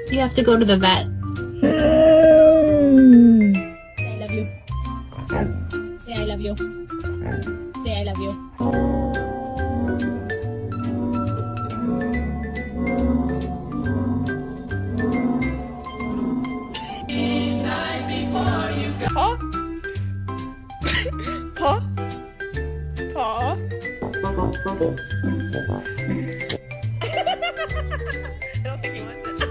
You have to go to the vet. Say I love you. Say I love you. Say I love you. Paw? Paw? Paw? I don't think he wants it.